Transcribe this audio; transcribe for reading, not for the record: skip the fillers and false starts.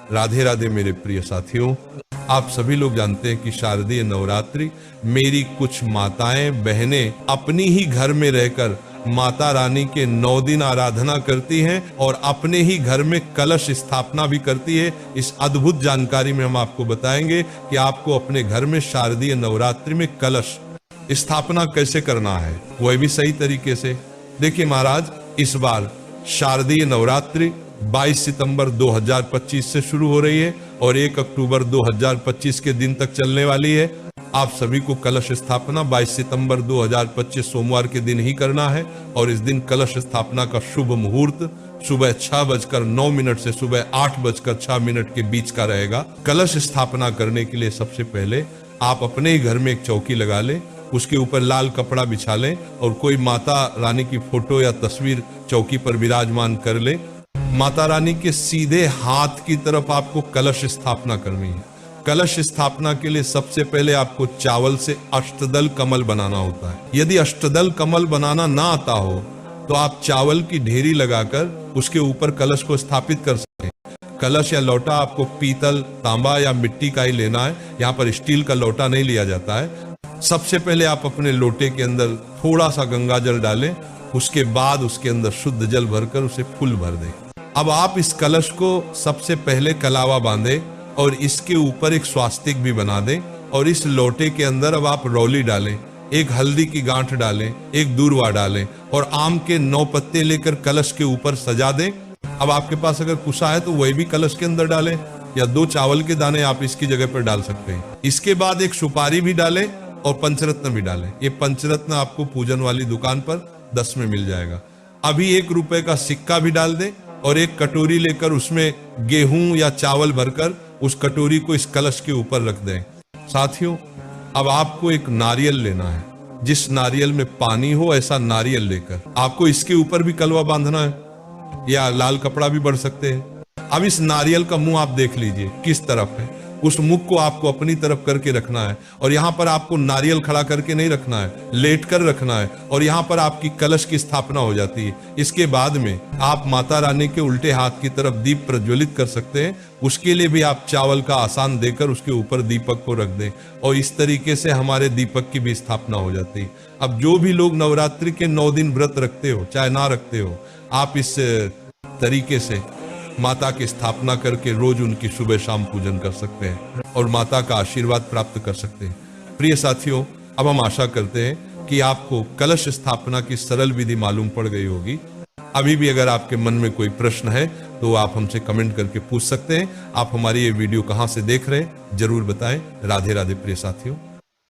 राधे राधे मेरे प्रिय साथियों, आप सभी लोग जानते हैं कि शारदीय नवरात्रि मेरी कुछ माताएं बहनें अपनी ही घर में रहकर माता रानी के 9 दिन आराधना करती हैं और अपने ही घर में कलश स्थापना भी करती है। इस अद्भुत जानकारी में हम आपको बताएंगे कि आपको अपने घर में शारदीय नवरात्रि में कलश स्थापना कैसे करना है, वह भी सही तरीके से। देखिए महाराज, इस बार शारदीय नवरात्रि 22 सितंबर 2025 से शुरू हो रही है और 1 अक्टूबर 2025 के दिन तक चलने वाली है। आप सभी को कलश स्थापना 22 सितंबर 2025 सोमवार के दिन ही करना है और इस दिन कलश स्थापना का शुभ मुहूर्त सुबह 6:09 से सुबह 8:06 के बीच का रहेगा। कलश स्थापना करने के लिए सबसे पहले आप अपने ही घर में एक चौकी लगा लें, उसके ऊपर लाल कपड़ा बिछा लें और कोई माता रानी की फोटो या तस्वीर चौकी पर विराजमान कर ले। माता रानी के सीधे हाथ की तरफ आपको कलश स्थापना करनी है। कलश स्थापना के लिए सबसे पहले आपको चावल से अष्टदल कमल बनाना होता है। यदि अष्टदल कमल बनाना ना आता हो तो आप चावल की ढेरी लगाकर उसके ऊपर कलश को स्थापित कर सकते हैं। कलश या लोटा आपको पीतल, तांबा या मिट्टी का ही लेना है, यहाँ पर स्टील का लोटा नहीं लिया जाता है। सबसे पहले आप अपने लोटे के अंदर थोड़ा सा गंगा जल डालें, उसके बाद उसके अंदर शुद्ध जल भरकर उसे फुल भर दें। अब आप इस कलश को सबसे पहले कलावा बांधे और इसके ऊपर एक स्वास्तिक भी बना दें और इस लोटे के अंदर अब आप रौली डालें, एक हल्दी की गांठ डालें, एक दूर्वा डालें और आम के 9 पत्ते लेकर कलश के ऊपर सजा दें। अब आपके पास अगर कुसा है तो वही भी कलश के अंदर डालें या 2 चावल के दाने आप इसकी जगह पर डाल सकते हैं। इसके बाद एक सुपारी भी डालें और पंचरत्न भी डालें। ये पंचरत्न आपको पूजन वाली दुकान पर 10 में मिल जाएगा। अभी 1 रुपए का सिक्का भी डाल दें और एक कटोरी लेकर उसमें गेहूं या चावल भरकर उस कटोरी को इस कलश के ऊपर रख दें। साथियों, अब आपको एक नारियल लेना है, जिस नारियल में पानी हो ऐसा नारियल लेकर आपको इसके ऊपर भी कलवा बांधना है या लाल कपड़ा भी बढ़ सकते हैं। अब इस नारियल का मुंह आप देख लीजिए किस तरफ है, उस मुख को आपको अपनी तरफ करके रखना है और यहाँ पर आपको नारियल खड़ा करके नहीं रखना है, लेट कर रखना है और यहाँ पर आपकी कलश की स्थापना हो जाती है। इसके बाद में आप माता रानी के उल्टे हाथ की तरफ दीप प्रज्वलित कर सकते हैं। उसके लिए भी आप चावल का आसान देकर उसके ऊपर दीपक को रख दें और इस तरीके से हमारे दीपक की भी स्थापना हो जाती है। अब जो भी लोग नवरात्रि के 9 दिन व्रत रखते हो चाहे ना रखते हो, आप इस तरीके से माता की स्थापना करके रोज उनकी सुबह शाम पूजन कर सकते हैं और माता का आशीर्वाद प्राप्त कर सकते हैं। प्रिय साथियों, अब हम आशा करते हैं कि आपको कलश स्थापना की सरल विधि मालूम पड़ गई होगी। अभी भी अगर आपके मन में कोई प्रश्न है तो आप हमसे कमेंट करके पूछ सकते हैं। आप हमारी ये वीडियो कहाँ से देख रहे हैं जरूर बताएं। राधे राधे प्रिय साथियों।